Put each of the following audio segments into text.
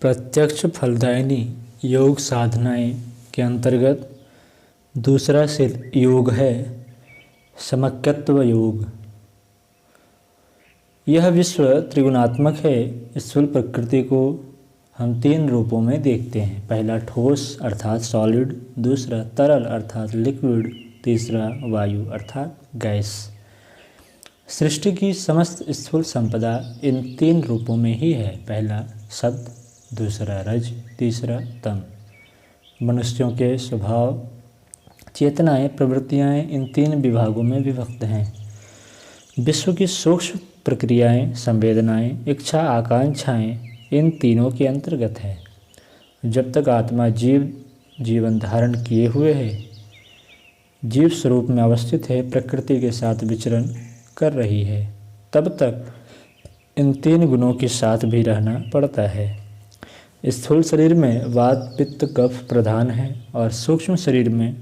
प्रत्यक्ष फलदायिनी योग साधनाएं के अंतर्गत दूसरा योग है समक्यत्व योग। यह विश्व त्रिगुणात्मक है। स्थूल प्रकृति को हम तीन रूपों में देखते हैं। पहला ठोस अर्थात सॉलिड, दूसरा तरल अर्थात लिक्विड, तीसरा वायु अर्थात गैस। सृष्टि की समस्त स्थूल संपदा इन तीन रूपों में ही है। पहला सत, दूसरा रज, तीसरा तम। मनुष्यों के स्वभाव, चेतनाएं, प्रवृत्तियां इन तीन विभागों में विभक्त हैं। विश्व की सूक्ष्म प्रक्रियाएं, संवेदनाएं, इच्छा, आकांक्षाएं इन तीनों के अंतर्गत है। जब तक आत्मा जीवन धारण किए हुए है, जीव स्वरूप में अवस्थित है, प्रकृति के साथ विचरण कर रही है, तब तक इन तीन गुणों के साथ भी रहना पड़ता है। स्थूल शरीर में वात, पित्त, कफ प्रधान है और सूक्ष्म शरीर में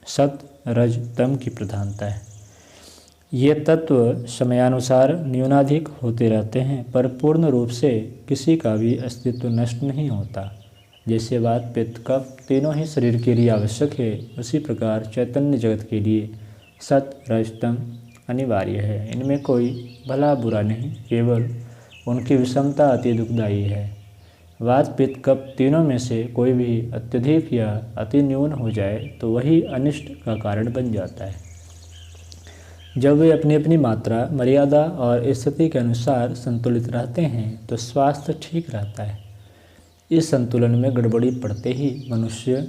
सत, रज, तम की प्रधानता है। ये तत्व समयानुसार न्यूनाधिक होते रहते हैं, पर पूर्ण रूप से किसी का भी अस्तित्व नष्ट नहीं होता। जैसे वात, पित्त, कफ तीनों ही शरीर के लिए आवश्यक है, उसी प्रकार चैतन्य जगत के लिए सत, रज, तम अनिवार्य है। इनमें कोई भला बुरा नहीं, केवल उनकी विषमता अति दुखदायी है। वात, पित्त, कफ तीनों में से कोई भी अत्यधिक या अति न्यून हो जाए तो वही अनिष्ट का कारण बन जाता है। जब वे अपनी अपनी मात्रा, मर्यादा और स्थिति के अनुसार संतुलित रहते हैं तो स्वास्थ्य ठीक रहता है। इस संतुलन में गड़बड़ी पड़ते ही मनुष्य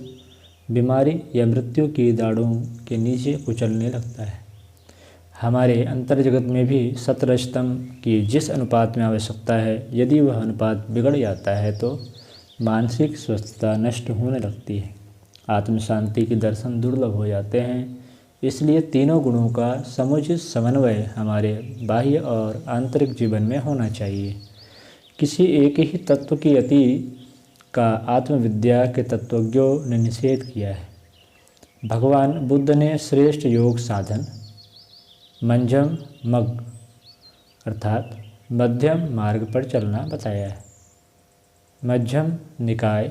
बीमारी या मृत्यु की दाड़ों के नीचे कुचलने लगता है। हमारे अंतर्जगत में भी सतरजतम की जिस अनुपात में आवश्यकता है, यदि वह अनुपात बिगड़ जाता है तो मानसिक स्वस्थता नष्ट होने लगती है, आत्म शांति के दर्शन दुर्लभ हो जाते हैं। इसलिए तीनों गुणों का समुचित समन्वय हमारे बाह्य और आंतरिक जीवन में होना चाहिए। किसी एक ही तत्व की अति का आत्मविद्या के तत्वज्ञों ने निषेध किया है। भगवान बुद्ध ने श्रेष्ठ योग साधन मंजम मग अर्थात मध्यम मार्ग पर चलना बताया है। मध्यम निकाय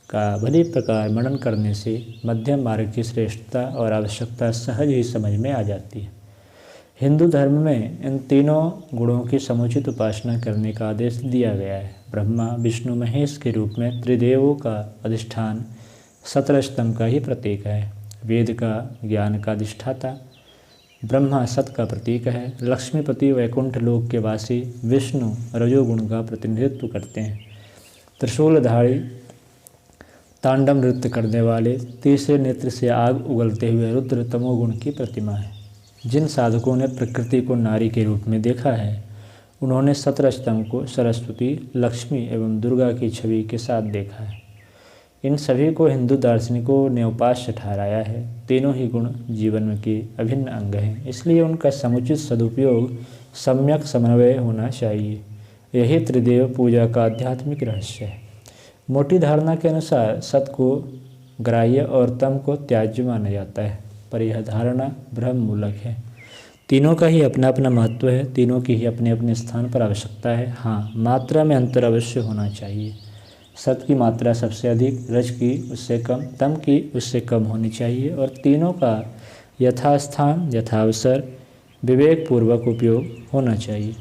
का भली प्रकार मनन करने से मध्यम मार्ग की श्रेष्ठता और आवश्यकता सहज ही समझ में आ जाती है। हिंदू धर्म में इन तीनों गुणों की समुचित उपासना करने का आदेश दिया गया है। ब्रह्मा, विष्णु, महेश के रूप में त्रिदेवों का अधिष्ठान सतरजतम का ही प्रतीक है। वेद का ज्ञान का अधिष्ठाता ब्रह्मा सत का प्रतीक है। लक्ष्मीपति वैकुंठ लोक के वासी विष्णु रजोगुण का प्रतिनिधित्व करते हैं। त्रिशूलधारी तांडव नृत्य करने वाले तीसरे नेत्र से आग उगलते हुए रुद्र तमोगुण की प्रतिमा है। जिन साधकों ने प्रकृति को नारी के रूप में देखा है, उन्होंने सतरजतम को सरस्वती, लक्ष्मी एवं दुर्गा की छवि के साथ देखा है। इन सभी को हिंदू दार्शनिकों ने उपास्य ठहराया है। तीनों ही गुण जीवन के अभिन्न अंग हैं, इसलिए उनका समुचित सदुपयोग, सम्यक समन्वय होना चाहिए। यही त्रिदेव पूजा का आध्यात्मिक रहस्य है। मोटी धारणा के अनुसार सत को ग्राह्य और तम को त्याज्य माना जाता है, पर यह धारणा भ्रम मूलक है। तीनों का ही अपना अपना महत्व है, तीनों की ही अपने अपने स्थान पर आवश्यकता है। हाँ, मात्रा में अंतर अवश्य होना चाहिए। सत की मात्रा सबसे अधिक, रज की उससे कम, तम की उससे कम होनी चाहिए और तीनों का यथास्थान यथावसर विवेकपूर्वक उपयोग होना चाहिए।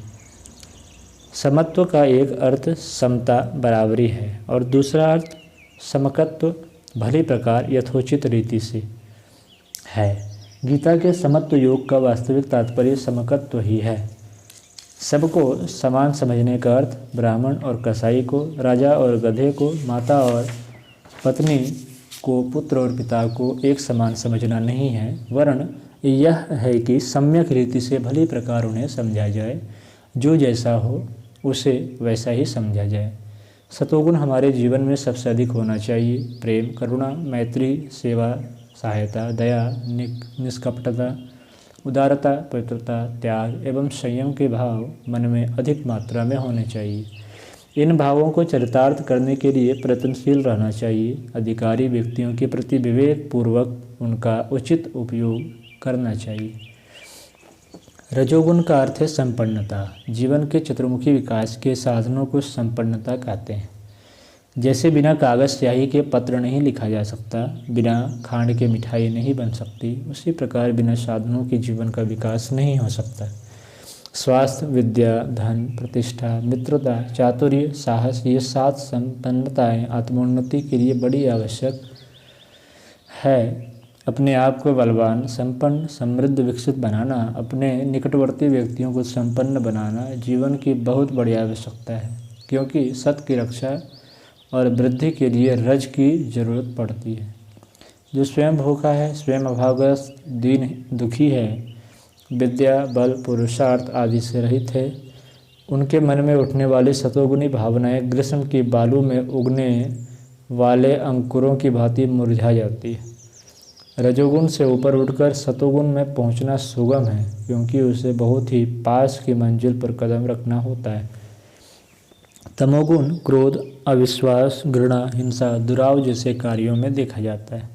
समत्व का एक अर्थ समता, बराबरी है और दूसरा अर्थ समकत्व, भली प्रकार यथोचित रीति से है। गीता के समत्व योग का वास्तविक तात्पर्य समकत्व ही है। सबको समान समझने का अर्थ ब्राह्मण और कसाई को, राजा और गधे को, माता और पत्नी को, पुत्र और पिता को एक समान समझना नहीं है, वरन यह है कि सम्यक रीति से भली प्रकार उन्हें समझा जाए। जो जैसा हो उसे वैसा ही समझा जाए। सतोगुण हमारे जीवन में सबसे अधिक होना चाहिए। प्रेम, करुणा, मैत्री, सेवा, सहायता, दया, निष्कपटता, उदारता, पवित्रता, त्याग एवं संयम के भाव मन में अधिक मात्रा में होने चाहिए। इन भावों को चरितार्थ करने के लिए प्रयत्नशील रहना चाहिए। अधिकारी व्यक्तियों के प्रति विवेक पूर्वक उनका उचित उपयोग करना चाहिए। रजोगुण का अर्थ है संपन्नता। जीवन के चतुर्मुखी विकास के साधनों को संपन्नता कहते हैं। जैसे बिना कागज़ स्याही के पत्र नहीं लिखा जा सकता, बिना खांड के मिठाई नहीं बन सकती, उसी प्रकार बिना साधनों के जीवन का विकास नहीं हो सकता। स्वास्थ्य, विद्या, धन, प्रतिष्ठा, मित्रता, चातुर्य, साहस, ये 7 संपन्नताएं आत्मोन्नति के लिए बड़ी आवश्यक है। अपने आप को बलवान, संपन्न, समृद्ध, विकसित बनाना, अपने निकटवर्ती व्यक्तियों को संपन्न बनाना जीवन की बहुत बड़ी आवश्यकता है, क्योंकि सत्य की रक्षा और वृद्धि के लिए रज की जरूरत पड़ती है। जो स्वयं भूखा है, स्वयं अभावग्रस्त, दीन दुखी है, विद्या, बल, पुरुषार्थ आदि से रहित है, उनके मन में उठने वाली सतोगुणी भावनाएं ग्रीष्म की बालू में उगने वाले अंकुरों की भांति मुरझा जाती है। रजोगुण से ऊपर उठकर सतोगुण में पहुंचना सुगम है, क्योंकि उसे बहुत ही पास की मंजिल पर कदम रखना होता है। तमोगुण क्रोध, अविश्वास, घृणा, हिंसा, दुराव जैसे कार्यों में देखा जाता है।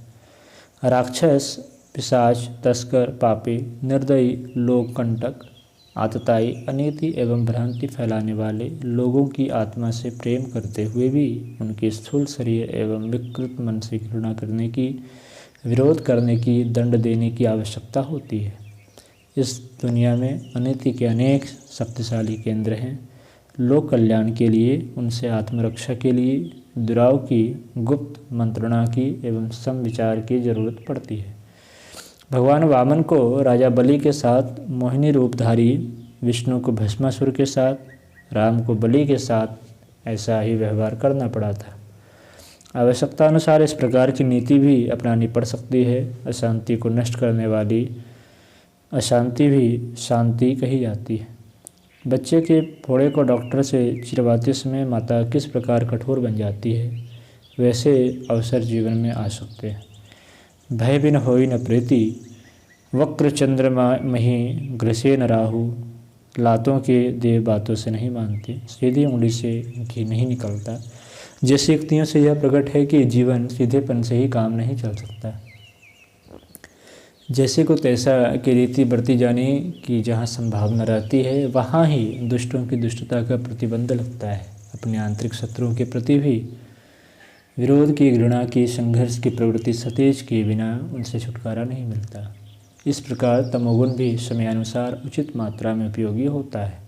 राक्षस, पिशाच, तस्कर, पापी, निर्दयी, लोककंटक, आतताई, अनीति एवं भ्रांति फैलाने वाले लोगों की आत्मा से प्रेम करते हुए भी उनके स्थूल शरीर एवं विकृत मन से घृणा करने की, विरोध करने की, दंड देने की आवश्यकता होती है। इस दुनिया में अनीति के अनेक शक्तिशाली केंद्र हैं। लोक कल्याण के लिए, उनसे आत्मरक्षा के लिए दुराव की, गुप्त मंत्रणा की एवं समविचार की जरूरत पड़ती है। भगवान वामन को राजा बलि के साथ, मोहिनी रूपधारी विष्णु को भस्मासुर के साथ, राम को बलि के साथ ऐसा ही व्यवहार करना पड़ा था। आवश्यकता अनुसार इस प्रकार की नीति भी अपनानी पड़ सकती है। अशांति को नष्ट करने वाली अशांति भी शांति कही जाती है। बच्चे के फोड़े को डॉक्टर से चिरवाते समय माता किस प्रकार कठोर बन जाती है, वैसे अवसर जीवन में आ सकते हैं। भय बिन होई न प्रीति, वक्र चंद्रमा मही ग्रसे न राहु, लातों के देव बातों से नहीं मानते, सीधी उंगली से घी नहीं निकलता। जैसे युक्तियों से यह प्रकट है कि जीवन सीधेपन से ही काम नहीं चल सकता। जैसे को तैसा की रीति बरती जाने की जहाँ संभावना रहती है, वहाँ ही दुष्टों की दुष्टता का प्रतिबंध लगता है। अपने आंतरिक शत्रुओं के प्रति भी विरोध की, घृणा की, संघर्ष की प्रवृत्ति सतेज किए बिना उनसे छुटकारा नहीं मिलता। इस प्रकार तमोगुण भी समयानुसार उचित मात्रा में उपयोगी होता है।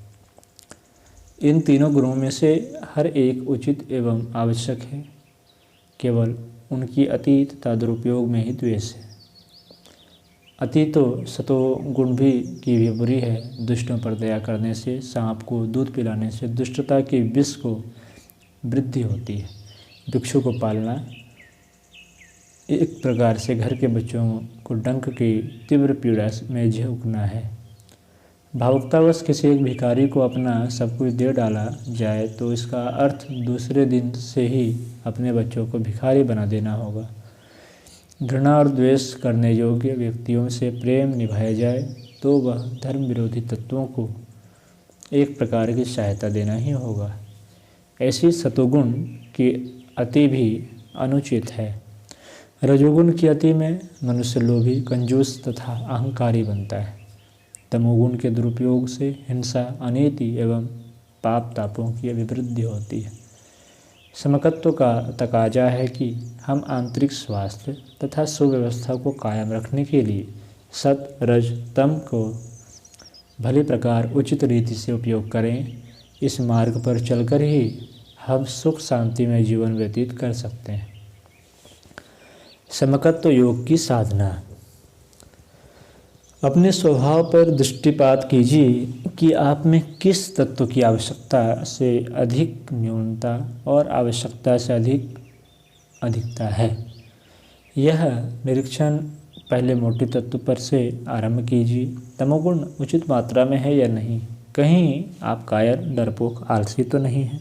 इन तीनों गुणों में से हर एक उचित एवं आवश्यक है, केवल उनकी अति तथा दुरुपयोग में ही द्वेष है। अति तो सतोगुण भी की भी बुरी है। दुष्टों पर दया करने से, सांप को दूध पिलाने से दुष्टता के विष को वृद्धि होती है। भिक्षु को पालना एक प्रकार से घर के बच्चों को डंक की तीव्र पीड़ा में झोंकना है। भावुकतावश किसी एक भिखारी को अपना सब कुछ दे डाला जाए तो इसका अर्थ दूसरे दिन से ही अपने बच्चों को भिखारी बना देना होगा। घृणा और द्वेष करने योग्य व्यक्तियों से प्रेम निभाया जाए तो वह धर्म विरोधी तत्वों को एक प्रकार की सहायता देना ही होगा। ऐसी सतोगुण की अति भी अनुचित है। रजोगुण की अति में मनुष्य लोभी, कंजूस तथा अहंकारी बनता है। तमोगुण के दुरुपयोग से हिंसा, अनीति एवं पाप तापों की अभिवृद्धि होती है। समकत्व का तकाजा है कि हम आंतरिक स्वास्थ्य तथा सुव्यवस्था को कायम रखने के लिए सत, रज, तम को भली प्रकार उचित रीति से उपयोग करें। इस मार्ग पर चलकर ही हम सुख शांति में जीवन व्यतीत कर सकते हैं। समकत्व योग की साधना। अपने स्वभाव पर दृष्टिपात कीजिए कि आप में किस तत्व की आवश्यकता से अधिक न्यूनता और आवश्यकता से अधिक अधिकता है। यह निरीक्षण पहले मोटे तत्व पर से आरंभ कीजिए। तमोगुण उचित मात्रा में है या नहीं, कहीं आप कायर, डरपोक, आलसी तो नहीं हैं।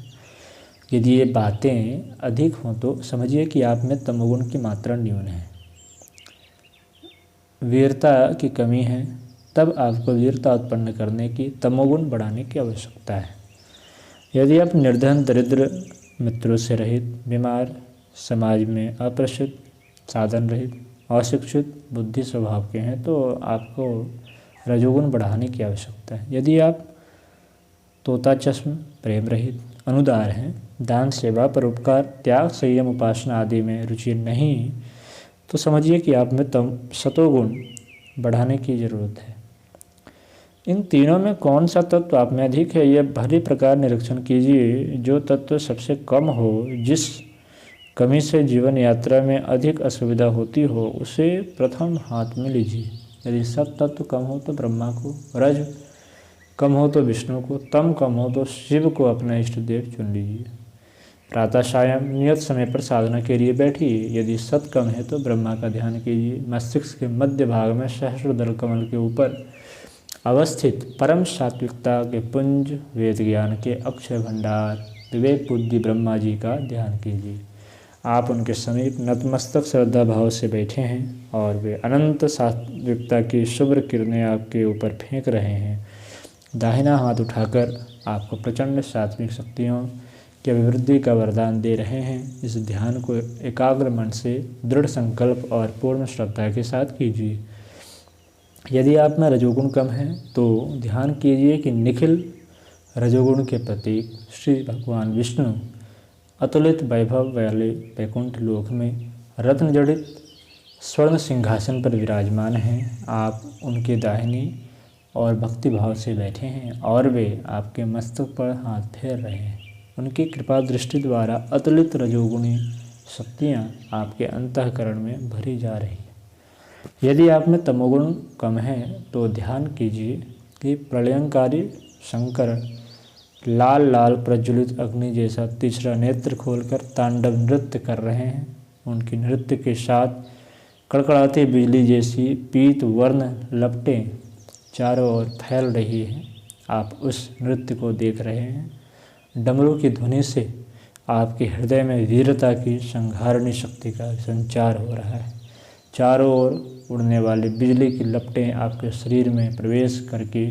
यदि ये बातें अधिक हों तो समझिए कि आप में तमोगुण की मात्रा न्यून है, वीरता की कमी है। तब आपको वीरता उत्पन्न करने की, तमोगुण बढ़ाने की आवश्यकता है। यदि आप निर्धन, दरिद्र, मित्रों से रहित, बीमार, समाज में अप्रसिद्ध, साधन रहित, अशिक्षित, बुद्धि स्वभाव के हैं तो आपको रजोगुण बढ़ाने की आवश्यकता है। यदि आप तोता चश्म, प्रेम रहित, अनुदार हैं, दान, सेवा, परोपकार, त्याग, संयम, उपासना आदि में रुचि नहीं, तो समझिए कि आप में सतोगुण बढ़ाने की जरूरत है। इन तीनों में कौन सा तत्व आप में अधिक है, यह भली प्रकार निरीक्षण कीजिए। जो तत्व सबसे कम हो, जिस कमी से जीवन यात्रा में अधिक असुविधा होती हो, उसे प्रथम हाथ में लीजिए। यदि सत तत्व कम हो तो ब्रह्मा को, रज कम हो तो विष्णु को, तम कम हो तो शिव को अपना इष्ट देव चुन लीजिए। प्रातः सायं नियत समय पर साधना के लिए बैठिए। यदि सत कम है तो ब्रह्मा का ध्यान कीजिए। मस्तिष्क के मध्य भाग में सहस्रदल कमल के ऊपर अवस्थित परम सात्विकता के पुंज, वेद ज्ञान के अक्षय भंडार, विवेक बुद्धि ब्रह्मा जी का ध्यान कीजिए। आप उनके समीप नतमस्तक श्रद्धा भाव से बैठे हैं और वे अनंत सात्विकता की शुभ्र किरणें आपके ऊपर फेंक रहे हैं। दाहिना हाथ उठाकर आपको प्रचंड सात्विक शक्तियों की अभिवृद्धि का वरदान दे रहे हैं। इस ध्यान को एकाग्र मन से दृढ़ संकल्प और पूर्ण श्रद्धा के साथ कीजिए। यदि आप में रजोगुण कम है तो ध्यान कीजिए कि निखिल रजोगुण के प्रतीक श्री भगवान विष्णु अतुलित वैभव वाले वैकुंठ लोक में रत्न जड़ित स्वर्ण सिंहासन पर विराजमान हैं। आप उनके दाहिनी और भक्ति भाव से बैठे हैं और वे आपके मस्तक पर हाथ फेर रहे हैं। उनकी कृपा दृष्टि द्वारा अतुलित रजोगुणी शक्तियाँ आपके अंतःकरण में भरी जा रही हैं। यदि आप में तमोगुण कम है तो ध्यान कीजिए कि प्रलयंकारी शंकर लाल लाल प्रज्वलित अग्नि जैसा तीसरा नेत्र खोलकर तांडव नृत्य कर रहे हैं। उनकी नृत्य के साथ कड़कड़ाती बिजली जैसी पीत वर्ण लपटें चारों ओर फैल रही हैं। आप उस नृत्य को देख रहे हैं। डमरू की ध्वनि से आपके हृदय में वीरता की संहारणी शक्ति का संचार हो रहा है। चारों ओर उड़ने वाली बिजली की लपटें आपके शरीर में प्रवेश करके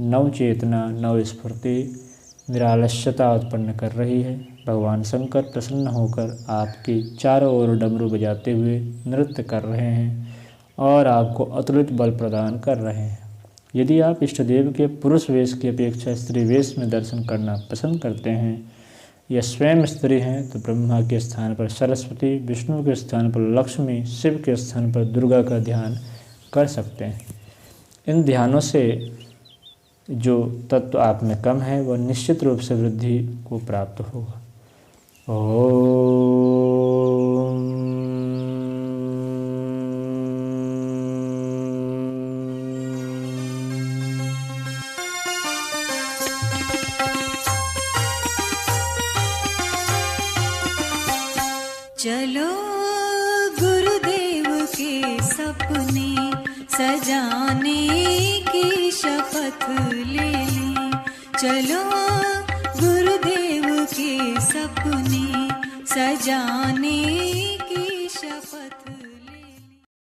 नव चेतना, नव स्फूर्ति, निरालस्यता उत्पन्न कर रही है। भगवान शंकर प्रसन्न होकर आपकी चारों ओर डमरू बजाते हुए नृत्य कर रहे हैं और आपको अतुलित बल प्रदान कर रहे हैं। यदि आप इष्टदेव के पुरुष वेश की अपेक्षा स्त्री वेश में दर्शन करना पसंद करते हैं या स्वयं स्त्री हैं तो ब्रह्मा के स्थान पर सरस्वती, विष्णु के स्थान पर लक्ष्मी, शिव के स्थान पर दुर्गा का ध्यान कर सकते हैं। इन ध्यानों से जो तत्व आप में कम है वह निश्चित रूप से वृद्धि को प्राप्त होगा। ओम चलो गुरुदेव के सपने सजाने की शपथ ले लें। चलो गुरुदेव के सपने सजाने